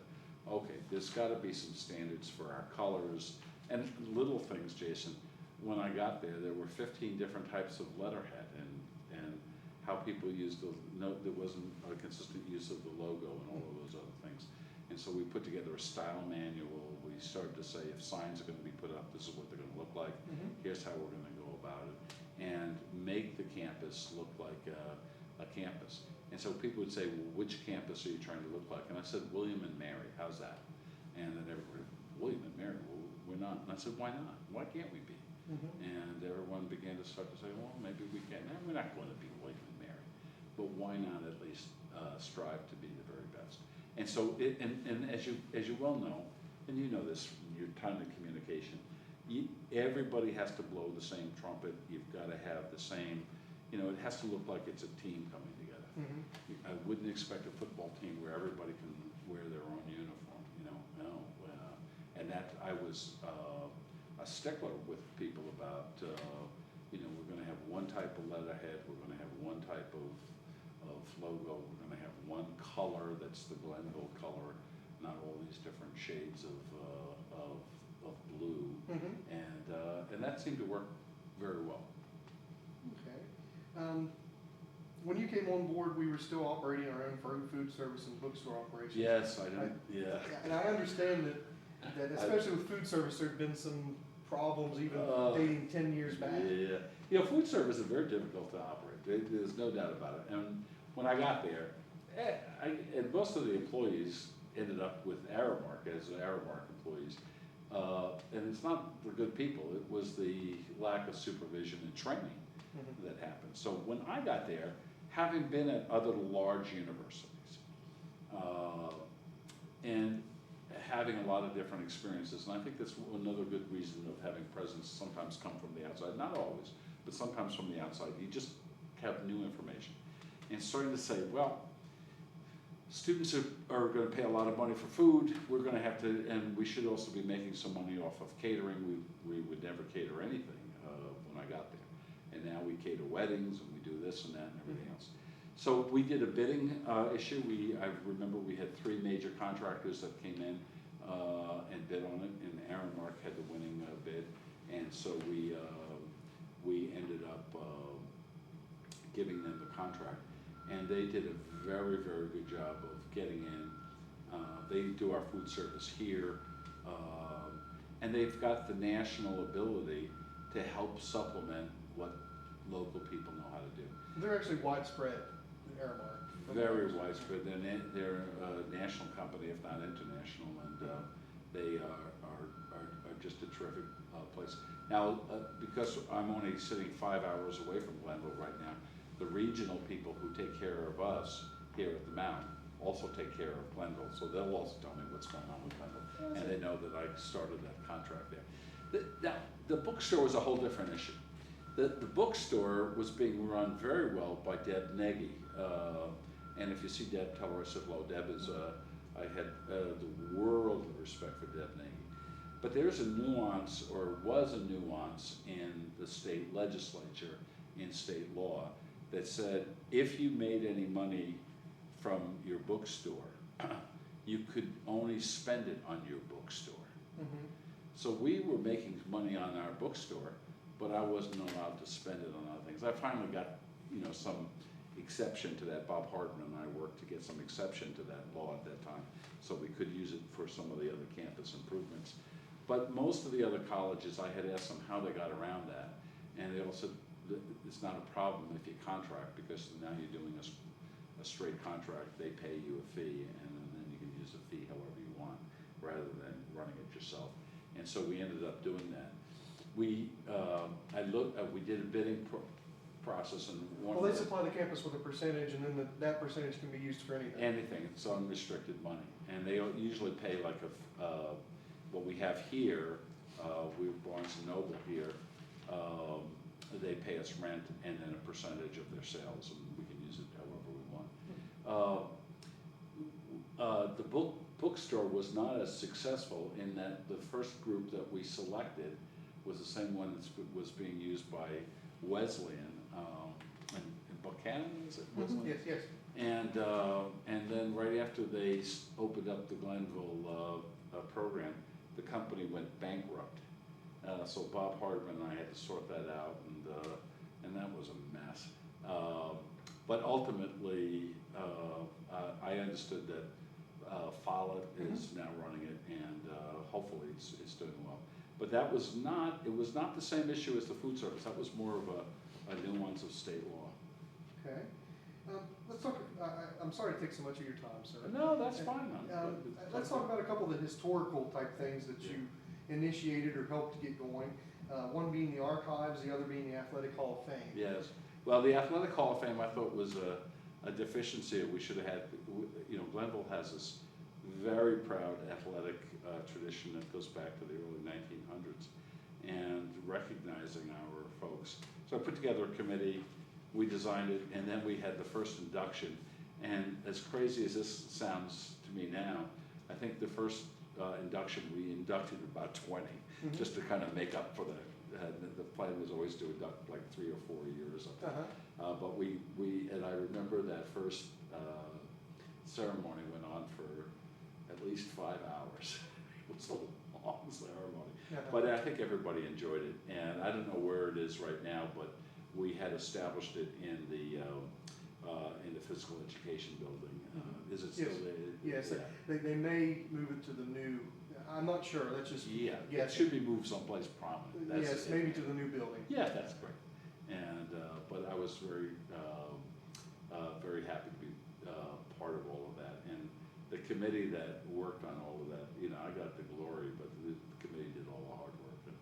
okay, there's got to be some standards for our colors and little things, Jason. When I got there were 15 different types of letterhead and how people used the note. There wasn't a consistent use of the logo and all of those other things. And so we put together a style manual. We started to say if signs are going to be put up, this is what they're going to look like. Here's how we're going to go about it, and make the campus look like a campus. And so people would say, well, which campus are you trying to look like? And I said, William and Mary, how's that? And then everybody, William and Mary, well, we're not. And I said, why not? Why can't we be? And everyone began to start to say, well, maybe we can. No, we're not going to be William and Mary, but why not at least strive to be the very best? And so, and as you well know, and you know this from your time in communication, everybody has to blow the same trumpet. You've got to have the same, it has to look like it's a team coming together. I wouldn't expect a football team where everybody can wear their own uniform, no. And that I was a stickler with people about, we're going to have one type of letterhead, we're going to have one type of logo, we're going to have one color that's the Glenville color, not all these different shades of blue, and that seemed to work very well. Okay. When you came on board, we were still operating our own food service and bookstore operations. Yes, I didn't. Yeah. And I understand that especially with food service, there've been some problems even dating 10 years back. Yeah. Food service is very difficult to operate. There's no doubt about it. And when I got there, and most of the employees ended up with Aramark as Aramark employees. And it's not the good people, it was the lack of supervision and training that happened. So when I got there, having been at other large universities, and having a lot of different experiences, and I think that's another good reason of having presidents sometimes come from the outside, not always, but sometimes from the outside. You just have new information. And starting to say, well, students are going to pay a lot of money for food. We're going to have to, and we should also be making some money off of catering. We would never cater anything when I got there. And now we cater weddings and we do this and that and everything else. So we did a bidding issue. I remember we had 3 major contractors that came in and bid on it, and Aaron Mark had the winning bid, and so we ended up giving them the contract, and they did a very, very good job of getting in. They do our food service here, and they've got the national ability to help supplement what local people know how to do. They're actually widespread in Aramark. Very widespread. They're a national company, if not international, and they are just a terrific place. Now, because I'm only sitting 5 hours away from Glenville right now, the regional people who take care of us here at the Mount also take care of Glenville, so they'll also tell me what's going on with Glenville, and they know that I started that contract there. Now, the bookstore was a whole different issue. The bookstore was being run very well by Deb Nagy, and if you see Deb, tell her I said hello. Deb is, I had the world of respect for Deb Nagy. But there's a nuance, or was a nuance, in the state legislature, in state law, that said if you made any money from your bookstore, you could only spend it on your bookstore. Mm-hmm. So we were making money on our bookstore, but I wasn't allowed to spend it on other things. I finally got, some exception to that. Bob Hartman and I worked to get some exception to that law at that time, so we could use it for some of the other campus improvements. But most of the other colleges, I had asked them how they got around that, and they all said it's not a problem if you contract, because now you're doing a straight contract. They pay you a fee, and then you can use the fee however you want, rather than running it yourself. And so we ended up doing that. We did a bidding process, and they supply the campus with a percentage, and then that percentage can be used for anything. Anything. It's unrestricted money, and they usually pay like what we have here. We Barnes and Noble here. They pay us rent and then a percentage of their sales, and we can use it however we want. The bookstore was not as successful in that the first group that we selected was the same one that was being used by Wesleyan in Buchanan, is it Wesleyan? Yes, yes. And then right after they opened up the Glenville program, the company went bankrupt. So Bob Hardman and I had to sort that out, and that was a mess. But ultimately, I understood that Follett is now running it, and hopefully it's doing well. But it was not the same issue as the food service. That was more of a nuance of state law. Okay. Let's talk. I'm sorry to take so much of your time, sir. No, that's fine. Let's talk about a couple of the historical type things that you initiated or helped to get going. One being the Archives, the other being the Athletic Hall of Fame. Yes. Well, the Athletic Hall of Fame, I thought, was a deficiency that we should have had. Glenville has this very proud athletic tradition that goes back to the early 1900s, and recognizing our folks. So I put together a committee, we designed it, and then we had the first induction. And as crazy as this sounds to me now, I think the first induction, we inducted about 20, just to kind of make up for the plan was always to induct like 3 or 4 years. But and I remember that first ceremony went on for at least 5 hours. It was a long ceremony, but I think everybody enjoyed it. And I don't know where it is right now, but we had established it in the physical education building. Is it still there? Yes. Yeah. They may move it to the new. I'm not sure. That's just it should be moved someplace prominent. Yes, maybe to the new building. Yeah, that's great. And but I was very very happy to be part of all of that, and the committee that worked on all of that. I got the glory, but the committee did all the hard work. And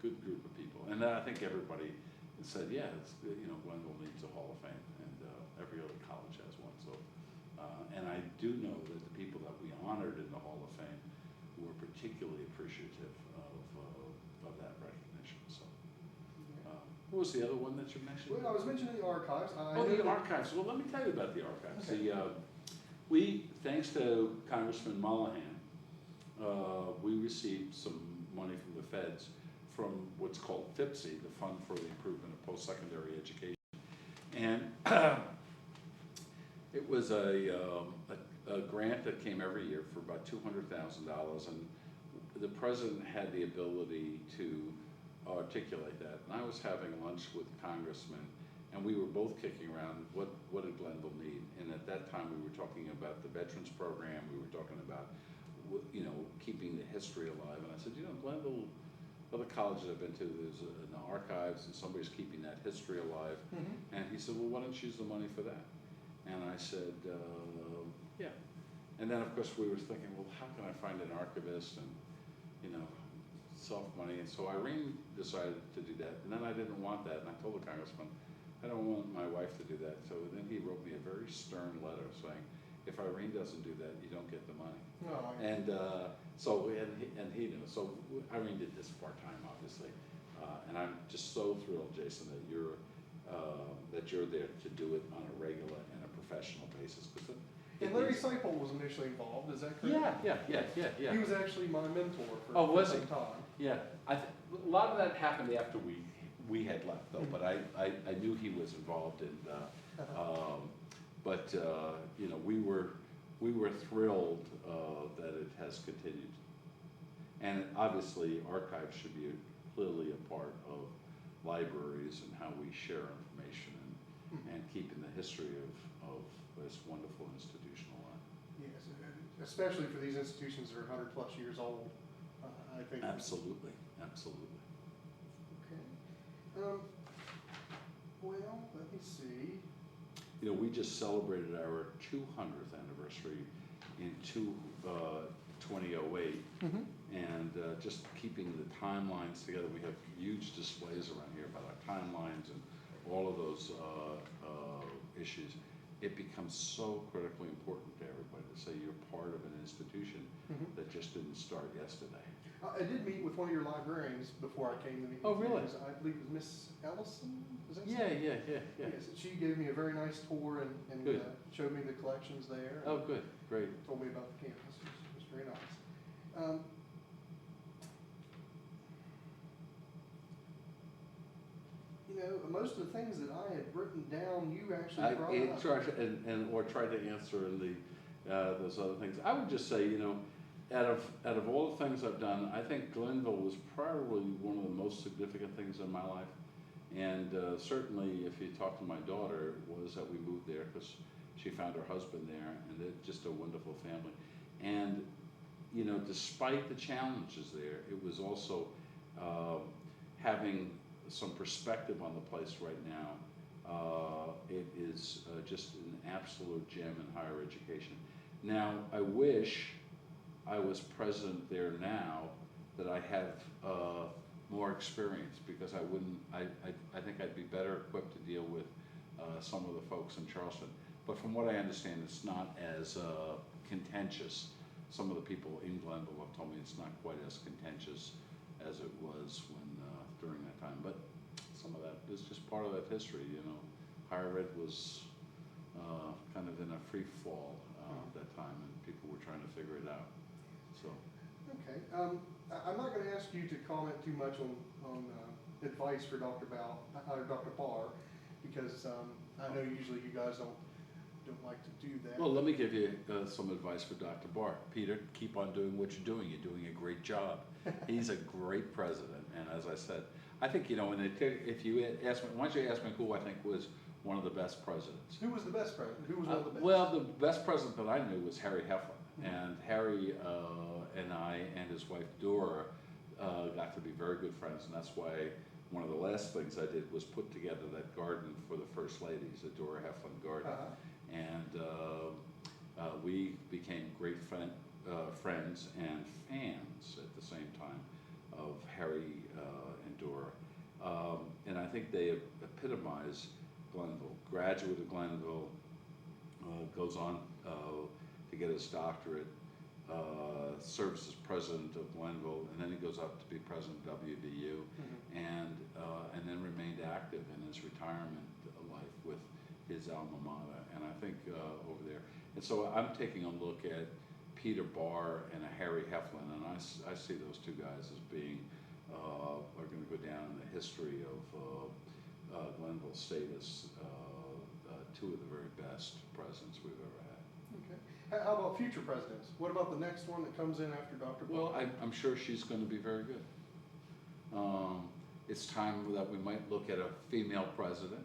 good group of people, and I think everybody said, yeah, Glenville needs a Hall of Fame, and every other college has one. So, and I do know that the people that we honored in the Hall of Fame were particularly appreciative of that recognition. So, what was the other one that you mentioned? Well, I was mentioning the Archives. The Archives. Well, let me tell you about the Archives. Okay. We, thanks to Congressman Mollahan, we received some money from the feds from what's called FIPSE, the Fund for the Improvement of Post-Secondary Education. And It was a grant that came every year for about $200,000, and the president had the ability to articulate that. And I was having lunch with congressmen, and we were both kicking around what did Glenville need. And at that time, we were talking about the veterans program. We were talking about keeping the history alive. And I said, Glenville, other colleges I've been to, there's an archives, and somebody's keeping that history alive. Mm-hmm. And he said, well, why don't you use the money for that? And I said, yeah. And then, of course, we were thinking, well, how can I find an archivist and, self money? And so Irene decided to do that. And then I didn't want that. And I told the congressman, I don't want my wife to do that. So then he wrote me a very stern letter saying, if Irene doesn't do that, you don't get the money. Oh, And and he knew. So Irene did this part-time, obviously. And I'm just so thrilled, Jason, that you're there to do it on a regular and a professional basis. And Larry Seipel was initially involved, is that correct? Yeah. He was actually my mentor for was he? some time. Yeah, a lot of that happened after we had left, though. But I knew he was involved, and we were thrilled that it has continued. And obviously, archives should be clearly a part of libraries and how we share information and keeping the history of this wonderful institutional life. Yes, especially for these institutions that are 100+ years old, I think. Absolutely. Okay. Well, let me see. We just celebrated our 200th anniversary in 2008, and just keeping the timelines together. We have huge displays around here about our timelines and all of those issues. It becomes so critically important to everybody to say you're part of an institution that just didn't start yesterday. I did meet with one of your librarians before I came to meet Oh, with you. really? I believe it was Miss Ellison, is that Yeah. Yes, she gave me a very nice tour and showed me the collections there. Oh, good, great. Told me about the campus. It was very nice. Most of the things that I had written down, you actually brought up. Or tried to answer in those other things. I would just say, out of all the things I've done, I think Glenville was probably one of the most significant things in my life. And certainly, if you talk to my daughter, was that we moved there because she found her husband there, and they're just a wonderful family. And despite the challenges there, it was also having some perspective on the place right now. It is just an absolute gem in higher education. Now, I wish I was president there now, that I have more experience, because I think I'd be better equipped to deal with some of the folks in Charleston. But from what I understand, it's not as contentious. Some of the people in Glenville have told me it's not quite as contentious as it was during that time. But some of that is just part of that history. Higher ed was kind of in a free fall at that time, and people were trying to figure it out. So. Okay. I'm not going to ask you to comment too much on advice for Dr. Barr, because I know usually you guys don't like to do that. Well, let me give you some advice for Dr. Barr. Peter, keep on doing what you're doing. You're doing a great job. He's a great president, and as I said, I think if you ask me, why don't you ask me who I think was one of the best presidents? Who was the best president? Who was one of the best? Well, the best president that I knew was Harry Heflin. And Harry and I and his wife Dora got to be very good friends, and that's why one of the last things I did was put together that garden for the First Ladies, the Dora Heflin Garden. And we became great friends and fans at the same time of Harry and Dora. And I think they epitomize Glenville. Graduate of Glenville, goes on to get his doctorate, serves as president of Glenville, and then he goes up to be president of WVU, and then remained active in his retirement life with his alma mater. And I think over there, and so I'm taking a look at Peter Barr and a Harry Heflin, and I see those two guys as being are going to go down in the history of Glenville State as two of the very best presidents we've ever had. Okay. How about future presidents? What about the next one that comes in after Dr. Well, Powell? I'm sure she's going to be very good. It's time that we might look at a female president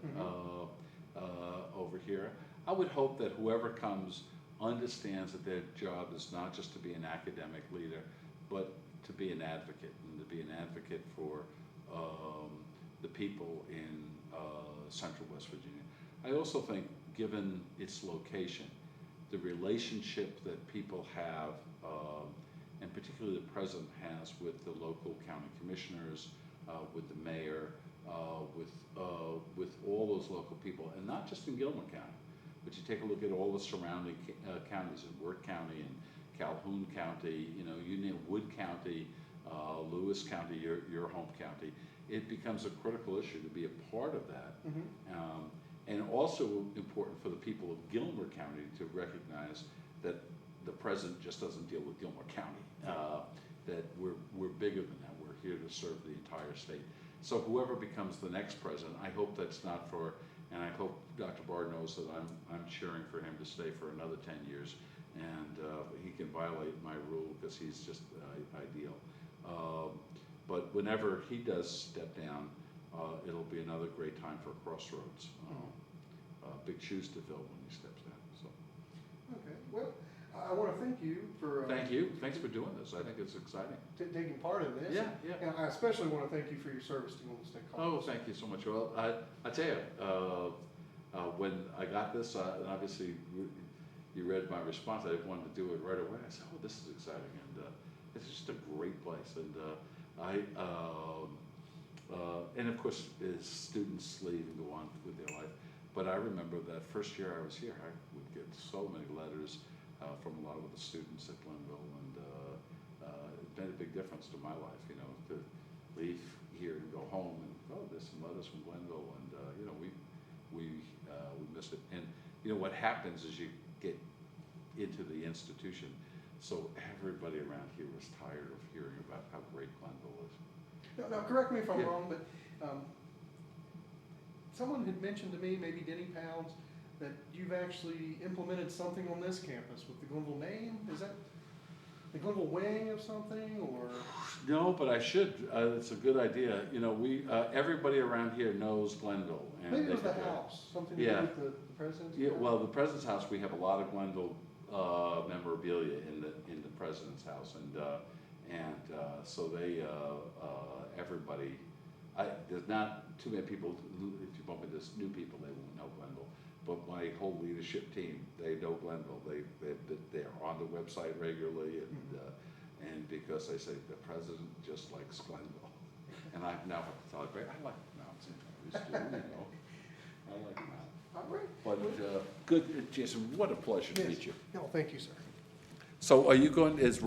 over here. I would hope that whoever comes understands that their job is not just to be an academic leader, but to be an advocate, and to be an advocate for the people in central West Virginia. I also think, given its location, the relationship that people have, and particularly the president has with the local county commissioners, with the mayor, with all those local people, and not just in Gilmer County, but you take a look at all the surrounding counties in Wirt County and Calhoun County, you name Wood County, Lewis County, your home county. It becomes a critical issue to be a part of that. And also important for the people of Gilmer County to recognize that the president just doesn't deal with Gilmer County, that we're bigger than that. We're here to serve the entire state. So whoever becomes the next president, I hope that's not for, and I hope Dr. Barr knows that I'm cheering for him to stay for another 10 years, and he can violate my rule because he's just ideal. But whenever he does step down, it'll be another great time for Crossroads. Big shoes to fill when he steps down. So. Okay. Well, I want to thank you for. Thank you. Thanks for doing this. I think it's exciting. Taking part in this. Yeah, yeah. And I especially want to thank you for your service to Glenville State College. Oh, thank you so much. Well, I tell you, when I got this, and obviously you read my response, I wanted to do it right away. I said, oh, this is exciting, and it's just a great place. And and of course, as students leave and go on with their life. But I remember that first year I was here, I would get so many letters from a lot of the students at Glenville, and it made a big difference to my life, to leave here and go home and, oh, there's some letters from Glenville, and we missed it. And what happens is you get into the institution, so everybody around here was tired of hearing about how great Glenville is. Now correct me if I'm wrong, but someone had mentioned to me, maybe Denny Pounds, that you've actually implemented something on this campus with the Glenville name. Is that the Glenville wing of something, or? No, but I should. It's a good idea. We everybody around here knows Glenville. And maybe it was the house, something to do with the president's Yeah, house? well, the president's house, we have a lot of Glenville memorabilia in the president's house, and so they everybody. There's not too many people. If you bump into new people, they won't know Glenville. But my whole leadership team, they know Glenville. They're on the website regularly, and because they say the president just likes Glenville, and I now have to tell everybody I like Mountain. I like Mountain. All right. But good, Jason. What a pleasure to meet you. No, thank you, sir. So, are you going? Is